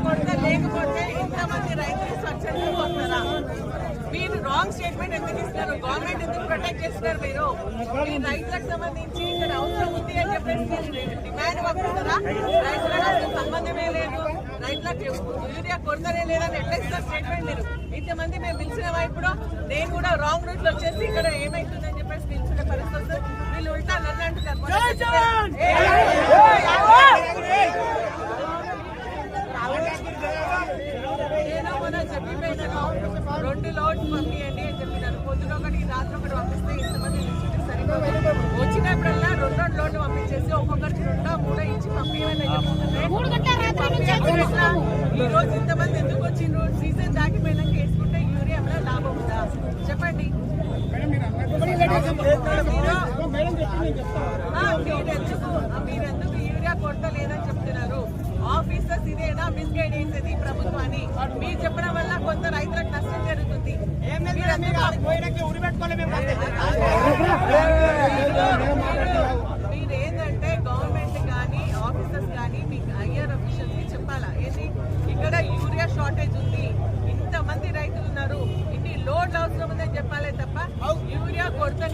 కొరత లేకపోతే ఇంతమంది రైతులు స్వచ్ఛందంగా వస్తారా? మీరు రాంగ్ స్టేట్మెంట్ ఎందుకు ఇస్తారు? గవర్నమెంట్ ఎందుకు ప్రొటెక్ట్ చేస్తున్నారు? మీరు ఈ రైతులకు సంబంధించి ఇక్కడ అవసరం ఉంది అని చెప్పేసి డిమాండ్ పంపిస్తారా? రైతులకు అసలు సంబంధమే లేదు, రైతులకు యూరియా కొరతనే లేదని ఎట్లా ఇస్తారు స్టేట్మెంట్? మీరు ఇంతమంది మేము పిలిచినవా? ఇప్పుడు నేను కూడా రాంగ్ రూట్ లో వచ్చేసి ఇక్కడ ఏమైతుందని చెప్పేసి పిలిచిన పరిస్థితి వస్తుంది. వీళ్ళు ఉల్టా నన్ను అంటున్నారు. నేను మొన్న చెప్పిపోయినాను 2 లోడ్స్ పంపించండి అని చెప్పినాను. పొద్దున ఒకటి రాత్రి ఒకటి పంపిస్తే ఇంతమంది సరిపోదు. వచ్చినప్పుడల్లా 2 లోడ్లు పంపించేసి ఒక్కొక్కరికి 2-3 ఇచ్చి పంపించమని ఈ రోజు ఇంతమంది ఎందుకు వచ్చిండ్రు? సీజన్ దాటిపోయినాక వేసుకుంటే యూరియా లాభం ఉందా చెప్పండి? మీరెందుకు యూరియా కొరత లేదని చెప్తున్నారు? ఆఫీసర్స్ ఇదేనా మిస్గైడ్ చేసేది ప్రభుత్వాన్ని? మీరు చెప్పడం వల్ల కొంత రైతులకు నష్టం జరుగుతుంది. మీరేంటంటే గవర్నమెంట్ కానీ ఆఫీసర్స్ కానీ మీకు హయ్యర్ అఫీషియల్స్ కి చెప్పాలా? ఏంటి ఇక్కడ యూరియా షార్టేజ్ ఉంది, ఇంతమంది రైతులు ఉన్నారు, ఇన్ని లోడ్లు అవసరం ఉందని చెప్పాలి తప్ప యూరియా కొరత